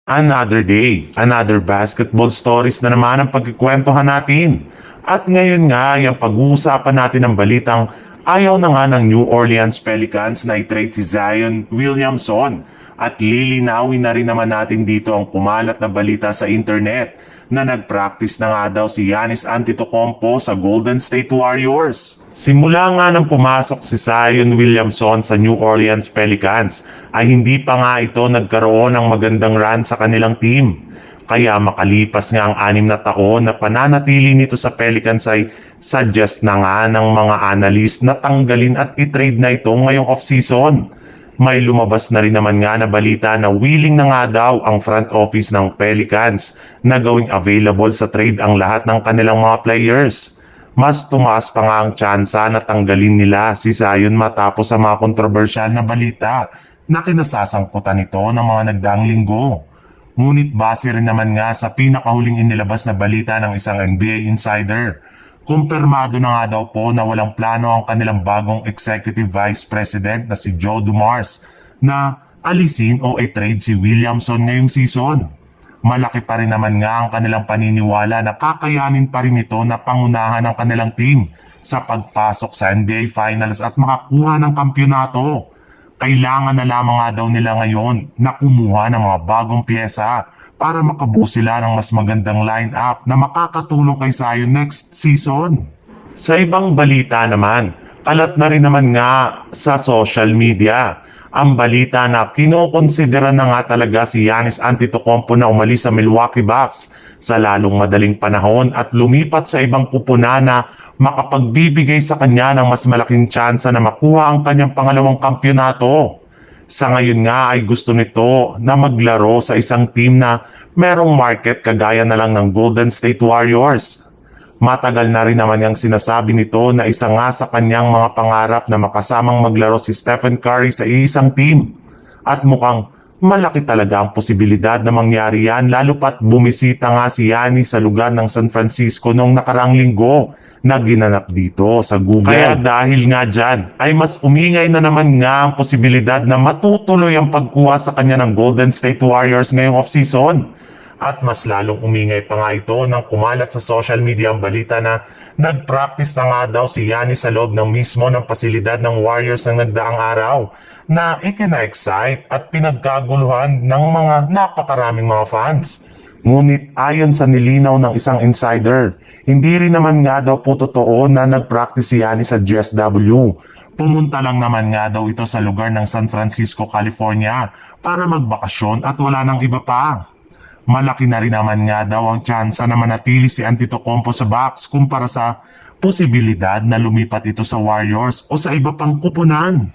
Another day, another basketball stories na naman ang pagkikwentuhan natin. At ngayon nga, yung pag-uusapan natin ang balitang ayaw na nga ng New Orleans Pelicans na i-trade si Zion Williamson. At lilinawin na rin naman natin dito ang kumalat na balita sa internet na nag-practice na nga daw si Giannis Antetokounmpo sa Golden State Warriors. Simula nga nang pumasok si Zion Williamson sa New Orleans Pelicans ay hindi pa nga ito nagkaroon ng magandang run sa kanilang team. Kaya makalipas nga ang 6 na taon na pananatili nito sa Pelicans ay suggest na nga ng mga analyst na tanggalin at i-trade na ito ngayong off-season. May lumabas na rin naman nga na balita na willing na nga daw ang front office ng Pelicans na gawing available sa trade ang lahat ng kanilang mga players. Mas tumaas pa nga ang tsansa na tanggalin nila si Zion matapos sa mga kontrobersyal na balita na kinasasangkutan ito ng mga nagdaang linggo. Ngunit base rin naman nga sa pinakahuling inilabas na balita ng isang NBA insider, kumpirmado na nga daw po na walang plano ang kanilang bagong Executive Vice President na si Joe Dumars na alisin o i-trade si Williamson ngayong season. Malaki pa rin naman nga ang kanilang paniniwala na kakayanin pa rin ito na pangunahan ng kanilang team sa pagpasok sa NBA Finals at makakuha ng kampyonato. Kailangan na lamang nga daw nila ngayon na kumuha ng mga bagong pyesa para makabuo sila ng mas magandang line-up na makakatulong kay Zion next season. Sa ibang balita naman, kalat na rin naman nga sa social media ang balita na kinokonsidera na nga talaga si Giannis Antetokounmpo na umalis sa Milwaukee Bucks sa lalong madaling panahon at lumipat sa ibang kupunan na makapagbibigay sa kanya ng mas malaking tsansa na makuha ang kanyang pangalawang kampyonato. Sa ngayon nga ay gusto nito na maglaro sa isang team na merong market kagaya na lang ng Golden State Warriors. Matagal na rin naman yung sinasabi nito na isa nga sa kanyang mga pangarap na makasamang maglaro si Stephen Curry sa isang team. At mukhang malaki talaga ang posibilidad na mangyari yan lalo pat bumisita nga si Giannis sa lugar ng San Francisco noong nakarang linggo na ginanap dito sa Google. Kaya dahil nga dyan ay mas umingay na naman nga ang posibilidad na matutuloy ang pagkuha sa kanya ng Golden State Warriors ngayong off-season. At mas lalong umingay pa nga ito nang kumalat sa social media ang balita na nag-practice na nga daw si Giannis sa loob ng mismo ng pasilidad ng Warriors ng nagdaang araw na ikina-excite at pinagkaguluhan ng mga napakaraming mga fans. Ngunit ayon sa nilinaw ng isang insider, hindi rin naman nga daw po totoo na nag-practice si Giannis sa GSW. Pumunta lang naman nga daw ito sa lugar ng San Francisco, California para magbakasyon at wala nang iba pa. Malaki na rin naman nga daw ang tsansa na manatili si Antetokounmpo sa Bucks kumpara sa posibilidad na lumipat ito sa Warriors o sa iba pang kupunan.